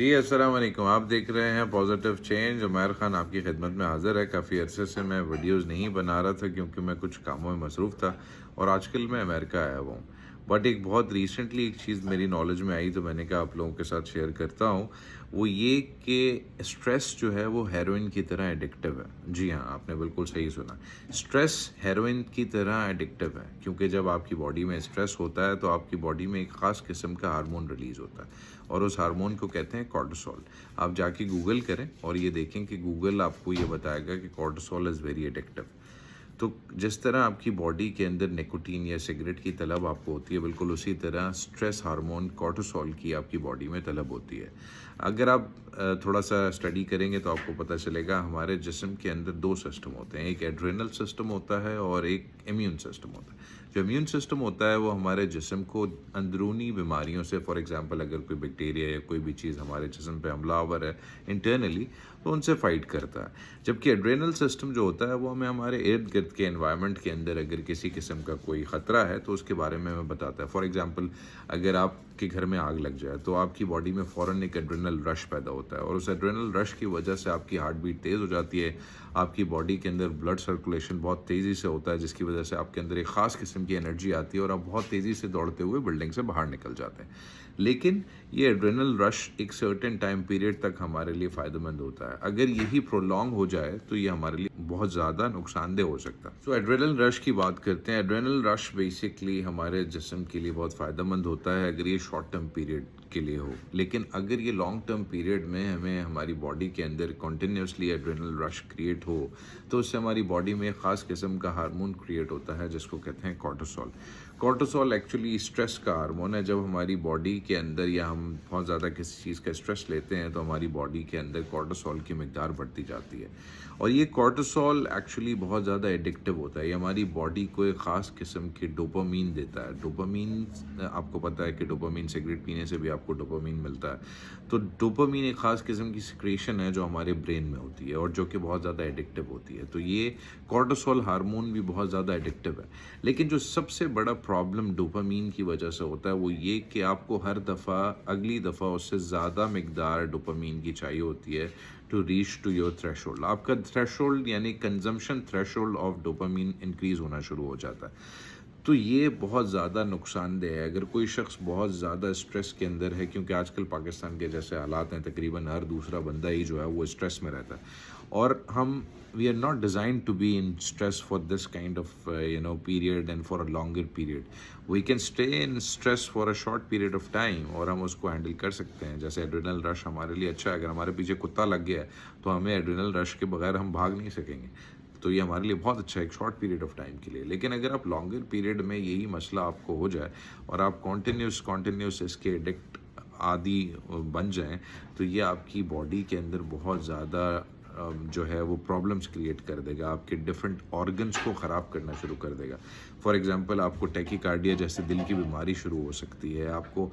جی السلام علیکم، آپ دیکھ رہے ہیں پازیٹیو چینج۔ عمیر خان آپ کی خدمت میں حاضر ہے۔ کافی عرصے سے میں ویڈیوز نہیں بنا رہا تھا کیونکہ میں کچھ کاموں میں مصروف تھا اور آج کل میں امریکہ آیا ہوا ہوں۔ بٹ ایک بہت ریسنٹلی ایک چیز میری نالج میں آئی تو میں نے کہا آپ لوگوں کے ساتھ شیئر کرتا ہوں، وہ یہ کہ اسٹریس جو ہے وہ ہیروئن کی طرح ایڈکٹیو ہے۔ جی ہاں، آپ نے بالکل صحیح سنا، اسٹریس ہیروئن کی طرح ایڈکٹیو ہے، کیونکہ جب آپ کی باڈی میں اسٹریس ہوتا ہے تو آپ کی باڈی میں ایک خاص قسم کا ہارمون ریلیز ہوتا ہے اور اس ہارمون کو کہتے ہیں کورٹیسول۔ آپ جا کے گوگل کریں اور یہ دیکھیں کہ گوگل آپ کو یہ بتائے گا کہ کورٹیسول از ویری ایڈکٹیو۔ تو جس طرح آپ کی باڈی کے اندر نیکوٹین یا سگریٹ کی طلب آپ کو ہوتی ہے، بالکل اسی طرح سٹریس ہارمون کورٹیسول کی آپ کی باڈی میں طلب ہوتی ہے۔ اگر آپ تھوڑا سا اسٹڈی کریں گے تو آپ کو پتہ چلے گا ہمارے جسم کے اندر دو سسٹم ہوتے ہیں، ایک ایڈرینل سسٹم ہوتا ہے اور ایک امیون سسٹم ہوتا ہے۔ جو امیون سسٹم ہوتا ہے وہ ہمارے جسم کو اندرونی بیماریوں سے، فار ایگزامپل اگر کوئی بیکٹیریا یا کوئی بھی چیز ہمارے جسم پہ حملہ آور ہے انٹرنلی تو ان سے فائٹ کرتا ہے، جبکہ ایڈرینل سسٹم جو ہوتا ہے وہ ہمیں ہمارے ارد گرد کے انوائرمنٹ کے اندر اگر کسی قسم کا کوئی خطرہ ہے تو اس کے بارے میں ہمیں بتاتا ہے۔ فار ایگزامپل اگر آپ کے گھر میں آگ لگ جائے تو آپ کی باڈی میں فوراً ایک ایڈرینل رش پیدا ہوتا ہے اور اس ایڈرینل رش کی وجہ سے آپ کی ہارٹ بیٹ تیز ہو جاتی ہے، آپ کی باڈی کے اندر بلڈ سرکولیشن بہت تیزی سے ہوتا ہے، جس کی وجہ سے آپ کے اندر ایک خاص قسم کی انرجی آتی ہے اور آپ بہت تیزی سے دوڑتے ہوئے بلڈنگ سے باہر نکل جاتے ہیں۔ لیکن یہ ایڈرینل رش ایک سرٹن ٹائم پیریڈ تک ہمارے لیے فائدہ مند ہوتا ہے، اگر یہی پرولونگ ہو جائے تو یہ ہمارے لیے بہت زیادہ نقصان دہ ہو سکتا ہے۔ تو ایڈرینل رش کی بات کرتے ہیں۔ ایڈرینل رش بیسکلی ہمارے جسم کے لیے بہت فائدہ مند ہوتا ہے اگر یہ شارٹ ٹرم پیریڈ کے لیے ہو، لیکن اگر یہ لانگ ٹرم پیریڈ میں ہمیں ہماری باڈی کے اندر کنٹینیوسلی ایڈرینل رش کریٹ ہو تو اس سے ہماری باڈی میں ایک خاص قسم کا ہارمون کریٹ ہوتا ہے جس کو کہتے ہیں کورٹیسول۔ کورٹیسول ایکچولی اسٹریس کا ہارمون ہے۔ جب ہماری باڈی کے اندر یا ہم بہت زیادہ کسی چیز کا اسٹریس لیتے ہیں تو ہماری باڈی کے اندر کورٹیسول کی مقدار بڑھتی جاتی ہے اور یہ کورٹیسول ایکچولی بہت زیادہ ایڈکٹیو ہوتا ہے۔ یہ ہماری باڈی کو ایک خاص قسم کی ڈوپامین دیتا ہے۔ ڈوپامین، آپ کو پتہ ہے کہ ڈوپامین سگریٹ پینے سے بھی آپ کو ڈوپامین ملتا ہے۔ تو ڈوپامین ایک خاص قسم کی سیکریشن ہے جو ہمارے برین میں ہوتی ہے اور جو کہ بہت زیادہ ایڈکٹیو ہوتی ہے۔ تو یہ کورٹیسول ہارمون بھی بہت زیادہ ایڈکٹیو ہے، لیکن جو سب سے بڑا پرابلم ڈوپامین کی وجہ سے ہوتا ہے وہ یہ کہ آپ کو ہر دفعہ اگلی دفعہ اس سے زیادہ مقدار ڈوپامین کی چاہیے ہوتی ہے to reach to your threshold. آپ کا تھریش ہولڈ یعنی consumption threshold of dopamine increase ہونا شروع ہو جاتا ہے۔ تو یہ بہت زیادہ نقصان دہ ہے اگر کوئی شخص بہت زیادہ اسٹریس کے اندر ہے، کیونکہ آج کل پاکستان کے جیسے حالات ہیں تقریباً ہر دوسرا بندہ ہی جو ہے وہ اسٹریس میں رہتا ہے اور ہم we are not designed to be in stress for this kind of period and for a longer period. We can stay in stress for a short period of time اور ہم اس کو ہینڈل کر سکتے ہیں۔ جیسے ایڈرینل رش ہمارے لیے اچھا ہے، اگر ہمارے پیچھے کتا لگ گیا ہے تو ہمیں ایڈرینل رش کے بغیر ہم بھاگ نہیں سکیں گے، تو یہ ہمارے لیے بہت اچھا ہے ایک شارٹ پیریڈ آف ٹائم کے لیے۔ لیکن اگر آپ لانگر پیریڈ میں یہی مسئلہ آپ کو ہو جائے اور آپ کنٹینیوس اس کے ایڈکٹ عادی بن جائیں تو یہ آپ کی باڈی کے اندر بہت زیادہ جو ہے وہ پرابلمس کریٹ کر دے گا، آپ کے ڈفرینٹ آرگنس کو خراب کرنا شروع کر دے گا۔ فار ایگزامپل آپ کو ٹیکیکارڈیا جیسے دل کی بیماری شروع ہو سکتی ہے، آپ کو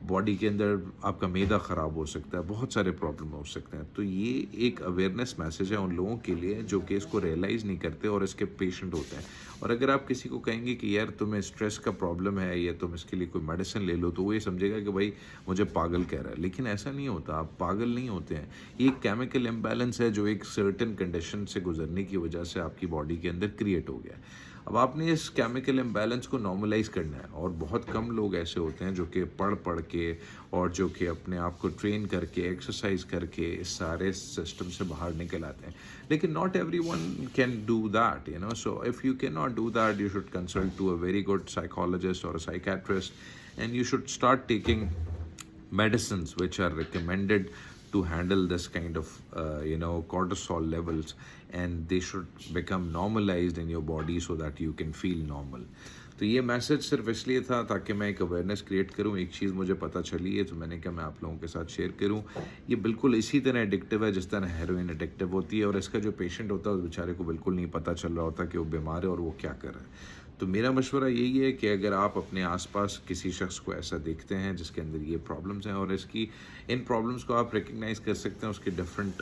باڈی کے اندر آپ کا معدہ خراب ہو سکتا ہے، بہت سارے پرابلم ہو سکتے ہیں۔ تو یہ ایک اویئرنیس میسیج ہے ان لوگوں کے لیے جو کہ اس کو ریئلائز نہیں کرتے اور اس کے پیشنٹ ہوتے ہیں۔ اور اگر آپ کسی کو کہیں گے کہ یار تمہیں اسٹریس کا پرابلم ہے یا تم اس کے لیے کوئی میڈیسن لے لو تو وہ یہ سمجھے گا کہ بھائی مجھے پاگل کہہ رہا ہے، لیکن ایسا نہیں ہوتا، آپ پاگل نہیں ہوتے ہیں۔ یہ ایک کیمیکل امبیلنس ہے جو ایک سرٹن کنڈیشن سے گزرنے کی وجہ سے آپ کی باڈی کے اندر کریٹ ہو گیا ہے۔ اب آپ نے اس کیمیکل امبیلنس کو نارملائز کرنا ہے اور بہت کم لوگ ایسے ہوتے ہیں جو کہ پڑھ کے اور جو کہ اپنے آپ کو ٹرین کر کے ایکسرسائز کر کے اس سارے سسٹم سے باہر نکل آتے ہیں، لیکن not every one can do that so if you can not do that you should consult to a very good psychologist اور psychiatrist and you should start taking medicines which are recommended to handle this kind of cortisol levels, and they should become normalized in your body so that you can feel normal. تو یہ message صرف اس لیے تھا تاکہ میں ایک awareness create کروں۔ ایک چیز مجھے پتہ چلی ہے تو میں نے کہا میں آپ لوگوں کے ساتھ شیئر کروں۔ یہ بالکل اسی طرح ایڈکٹیو ہے جس طرح ہیروئن ایڈکٹیو ہوتی ہے اور اس کا جو پیشنٹ ہوتا ہے اس بیچارے کو بالکل نہیں پتہ چل رہا ہوتا کہ وہ بیمار ہے اور وہ کیا کر رہا ہے۔ تو میرا مشورہ یہی ہے کہ اگر آپ اپنے آس پاس کسی شخص کو ایسا دیکھتے ہیں جس کے اندر یہ پرابلمس ہیں اور ان پرابلمس کو آپ ریکگنائز کر سکتے ہیں، اس کے ڈفرینٹ